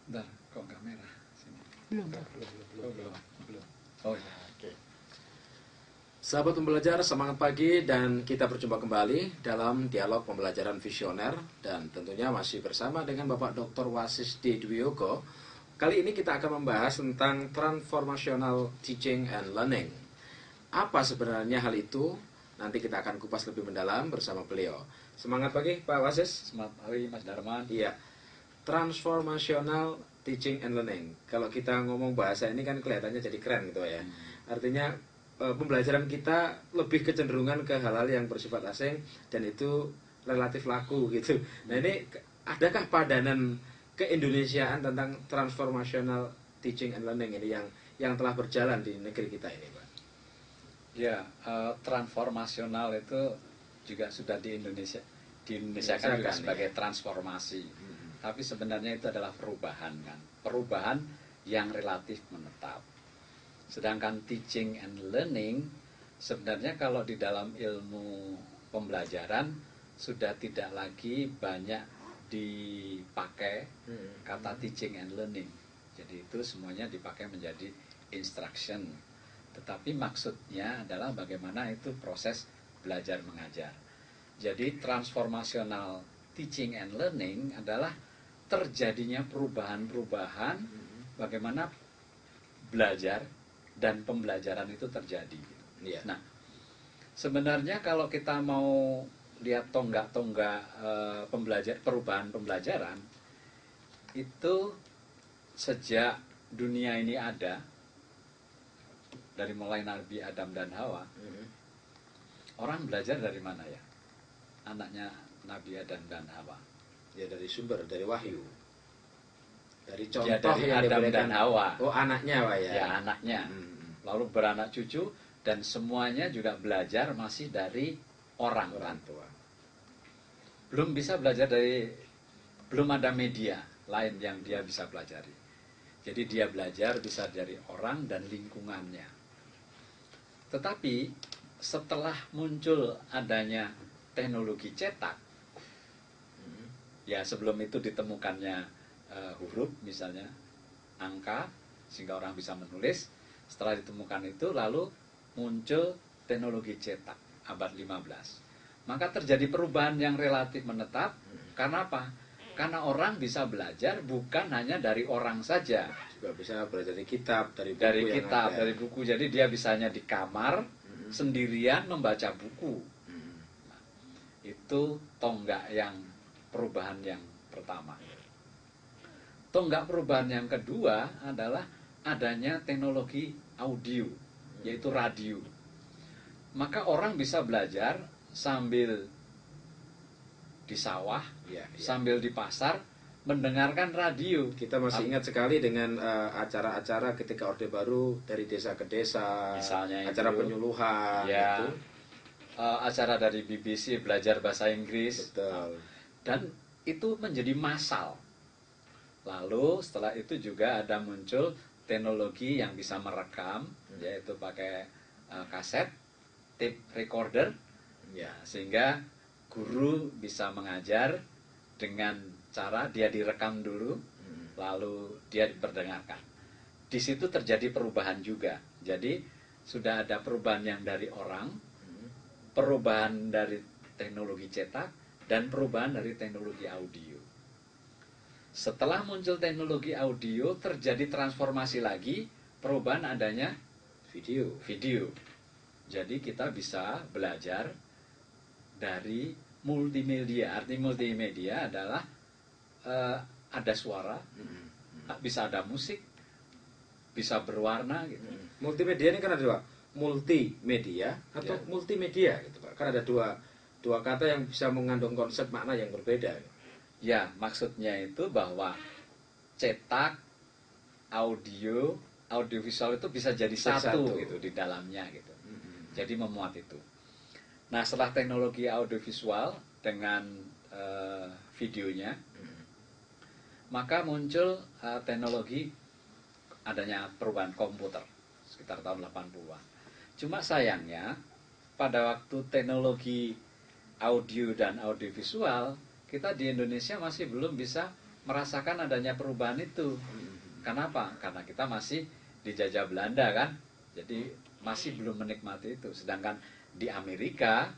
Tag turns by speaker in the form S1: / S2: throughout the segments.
S1: Bentar, kok nggak merah? Sini.
S2: Belum.
S1: Belum. Oh ya, oke.
S3: Sahabat pembelajar, semangat pagi dan kita berjumpa kembali dalam dialog pembelajaran visioner dan tentunya masih bersama dengan Bapak Dr. Wasis D. Dwiyoko. Kali ini kita akan membahas tentang transformational teaching and learning. Apa sebenarnya hal itu? Nanti kita akan kupas lebih mendalam bersama beliau. Semangat pagi Pak Wasis.
S1: Semangat pagi Mas Darman.
S3: Iya. Transformational teaching and learning. Kalau kita ngomong bahasa ini kan kelihatannya jadi keren gitu ya. Artinya pembelajaran kita lebih kecenderungan ke hal-hal yang bersifat asing dan itu relatif laku gitu. Nah ini adakah padanan keindonesiaan tentang transformational teaching and learning ini yang telah berjalan di negeri kita ini, Pak?
S1: Ya, transformasional itu juga sudah di Indonesia kan juga sebagai transformasi. Tapi sebenarnya itu adalah perubahan kan. Perubahan yang relatif menetap. Sedangkan teaching and learning sebenarnya kalau di dalam ilmu pembelajaran sudah tidak lagi banyak dipakai kata teaching and learning. Jadi itu semuanya dipakai menjadi instruction. Tetapi maksudnya adalah bagaimana itu proses belajar mengajar. Jadi transformational teaching and learning adalah terjadinya perubahan-perubahan bagaimana belajar dan pembelajaran itu terjadi.
S3: Iya.
S1: Nah, sebenarnya kalau kita mau lihat tonggak-tonggak perubahan pembelajaran itu sejak dunia ini ada, dari mulai Nabi Adam dan Hawa, orang belajar dari mana ya? Anaknya Nabi Adam dan Hawa.
S3: Ya dari sumber, dari wahyu. Dari contoh
S1: Ya, dari
S3: yang
S1: Adam
S3: diberikan.
S1: dan Hawa.
S3: Oh, anaknya Pak ya.
S1: Ya, anaknya. Lalu beranak cucu dan semuanya juga belajar masih dari orang
S3: Tua.
S1: belum bisa belajar belum ada media lain yang dia bisa pelajari. Jadi dia belajar bisa dari orang dan lingkungannya. Tetapi setelah muncul adanya teknologi cetak, ya sebelum itu ditemukannya huruf misalnya, angka, sehingga orang bisa menulis. Setelah ditemukan itu lalu muncul teknologi cetak abad 15. Maka terjadi perubahan yang relatif menetap. Karena apa? Karena orang bisa belajar bukan hanya dari orang saja.
S3: Juga bisa belajar dari kitab, dari buku
S1: Dari
S3: yang
S1: kitab,
S3: ada.
S1: dari buku. Jadi dia bisanya di kamar sendirian membaca buku. Nah, itu tonggak yang perubahan yang pertama. Tonggak perubahan yang kedua adalah adanya teknologi audio, yaitu radio. Maka orang bisa belajar sambil di sawah, sambil di pasar, mendengarkan radio.
S3: Kita masih ingat sekali dengan acara-acara ketika Orde Baru dari desa ke desa,
S1: Misalnya
S3: acara
S1: itu,
S3: penyuluhan,
S1: ya,
S3: itu.
S1: Acara dari BBC belajar bahasa Inggris.
S3: Betul.
S1: Dan itu menjadi massal. Lalu setelah itu juga ada muncul teknologi yang bisa merekam, yaitu pakai kaset, tape recorder, ya, sehingga guru bisa mengajar dengan cara dia direkam dulu, lalu dia diperdengarkan. Di situ terjadi perubahan juga. Jadi sudah ada perubahan yang dari orang, perubahan dari teknologi cetak, dan perubahan dari teknologi audio. Setelah muncul teknologi audio, terjadi transformasi lagi, perubahan adanya
S3: Video.
S1: Jadi kita bisa belajar dari multimedia. Arti multimedia adalah ada suara, bisa ada musik, bisa berwarna gitu.
S3: Multimedia ini kan ada dua, multimedia atau multimedia gitu Pak. Kan ada dua kata yang bisa mengandung konsep makna yang berbeda.
S1: Ya, maksudnya itu bahwa cetak, audiovisual itu bisa jadi satu gitu di dalamnya gitu. Jadi memuat itu. Nah, setelah teknologi audiovisual dengan videonya, maka muncul teknologi adanya perubahan komputer sekitar tahun 80-an. Cuma sayangnya pada waktu teknologi audio dan audiovisual, kita di Indonesia masih belum bisa merasakan adanya perubahan itu. Kenapa? Karena kita masih dijajah Belanda kan, jadi masih belum menikmati itu. Sedangkan di Amerika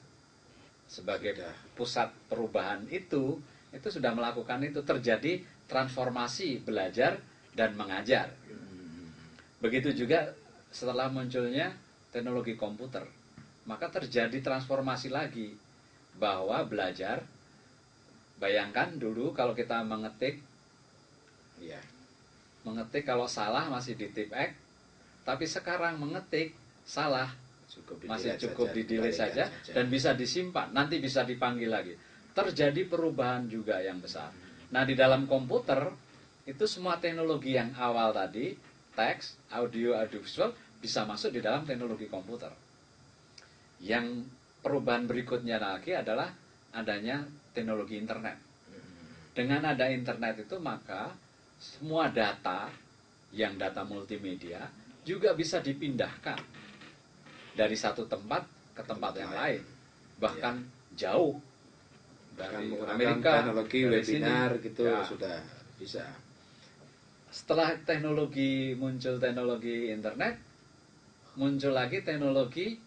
S1: sebagai pusat perubahan itu sudah melakukan itu, terjadi transformasi belajar dan mengajar. Begitu juga setelah munculnya teknologi komputer, maka terjadi transformasi lagi, bahwa belajar, bayangkan dulu kalau kita mengetik, ya, mengetik kalau salah masih di tip X, tapi sekarang mengetik salah masih cukup di delete saja dan bisa disimpan, nanti bisa dipanggil lagi. Terjadi perubahan juga yang besar. Nah, di dalam komputer itu semua teknologi yang awal tadi, teks, audio, audiovisual, bisa masuk di dalam teknologi komputer. Yang perubahan berikutnya lagi adalah adanya teknologi internet. Dengan ada internet itu, maka semua data, yang data multimedia, juga bisa dipindahkan dari satu tempat ke tempat yang lain, bahkan jauh dari Amerika,
S3: teknologi
S1: dari
S3: webinar
S1: sini.
S3: gitu ya, sudah bisa.
S1: Setelah muncul teknologi internet, muncul lagi teknologi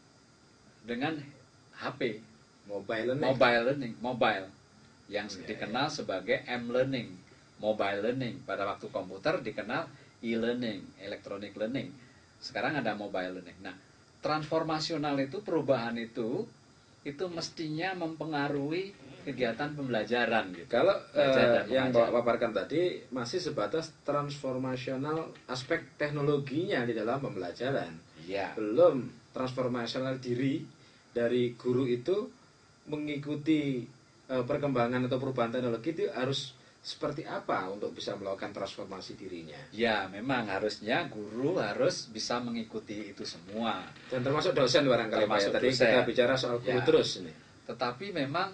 S1: dengan HP, mobile learning, yang dikenal sebagai M-learning, mobile learning. Pada waktu komputer dikenal e-learning, electronic learning. Sekarang ada mobile learning. Nah, transformasional itu, perubahan itu mestinya mempengaruhi kegiatan pembelajaran gitu.
S3: Kalau yang Bapak paparkan tadi masih sebatas transformasional aspek teknologinya di dalam pembelajaran,
S1: ya.
S3: Belum transformasional diri dari guru itu mengikuti perkembangan atau perubahan teknologi itu harus seperti apa untuk bisa melakukan transformasi dirinya.
S1: Ya, memang harusnya guru harus bisa mengikuti itu semua.
S3: Dan termasuk dosen barangkali Pak ya. Tadi kita bicara soal guru ya. Terus ini.
S1: Tetapi memang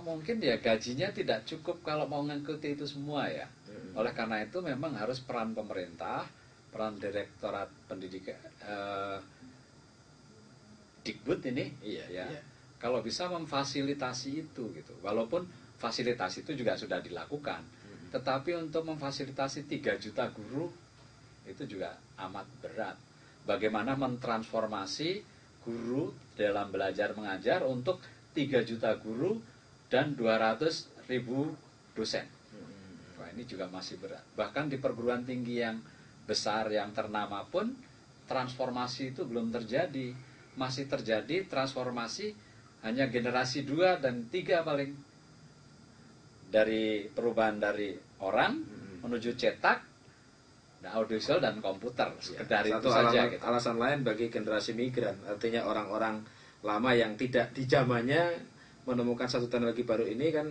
S1: mungkin ya gajinya tidak cukup kalau mau mengikuti itu semua ya. Oleh karena itu memang harus peran pemerintah, peran Direktorat Pendidikan, Dikbud ini, iya. Kalau bisa memfasilitasi itu gitu. Walaupun fasilitas itu juga sudah dilakukan, tetapi untuk memfasilitasi 3 juta guru itu juga amat berat. Bagaimana mentransformasi guru dalam belajar mengajar untuk 3 juta guru dan 200.000 dosen. Wah, ini juga masih berat. Bahkan di perguruan tinggi yang besar, yang ternama pun transformasi itu belum terjadi. Masih terjadi transformasi hanya generasi 2 dan 3 paling. Dari perubahan dari orang menuju cetak, audiovisual dan komputer. Sekedar itu saja.
S3: Alasan lain bagi generasi migran, artinya orang-orang lama yang tidak di zamannya menemukan satu teknologi baru ini kan,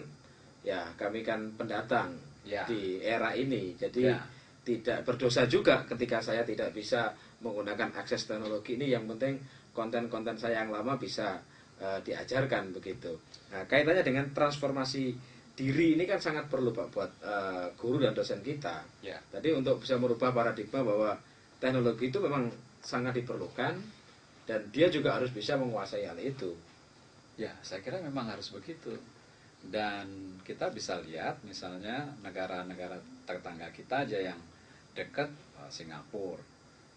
S3: ya kami kan pendatang di era ini, jadi tidak berdosa juga ketika saya tidak bisa menggunakan akses teknologi ini. Yang penting konten-konten saya yang lama bisa diajarkan begitu. Nah, kaitannya dengan transformasi diri ini kan sangat perlu Pak buat guru dan dosen kita. Tadi untuk bisa merubah paradigma bahwa teknologi itu memang sangat diperlukan dan dia juga harus bisa menguasai hal itu.
S1: Ya, saya kira memang harus begitu. Dan kita bisa lihat misalnya negara-negara tetangga kita aja yang dekat, Singapura.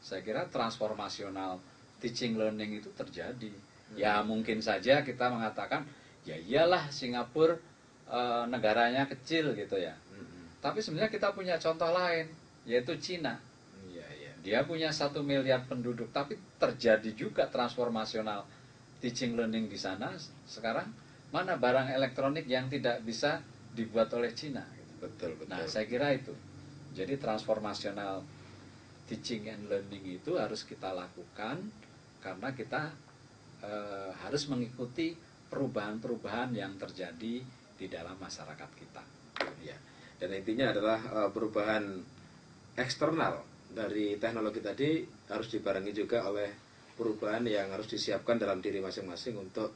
S1: Saya kira transformasional teaching learning itu terjadi. Ya mungkin saja kita mengatakan, ya iyalah Singapura negaranya kecil gitu ya. Tapi sebenarnya kita punya contoh lain, yaitu Cina. Dia punya 1 miliar penduduk, tapi terjadi juga transformasional teaching learning di sana. Sekarang mana barang elektronik yang tidak bisa dibuat oleh Cina?
S3: Betul.
S1: Nah, saya kira itu. Jadi transformasional teaching and learning itu harus kita lakukan karena kita harus mengikuti perubahan-perubahan yang terjadi di dalam masyarakat kita.
S3: Ya. Dan intinya adalah perubahan eksternal dari teknologi tadi harus dibarengi juga oleh perubahan yang harus disiapkan dalam diri masing-masing untuk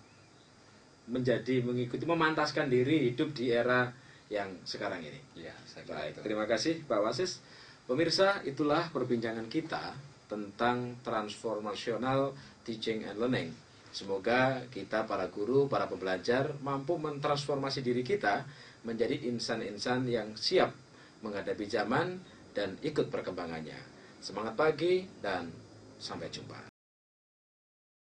S3: menjadi mengikuti, memantaskan diri hidup di era yang sekarang ini.
S1: Ya, saya
S3: baik, terima kasih Pak Wasis. Pemirsa, itulah perbincangan kita tentang transformational teaching and learning. Semoga kita para guru, para pembelajar mampu mentransformasi diri kita menjadi insan-insan yang siap menghadapi zaman dan ikut perkembangannya. Semangat pagi dan sampai jumpa.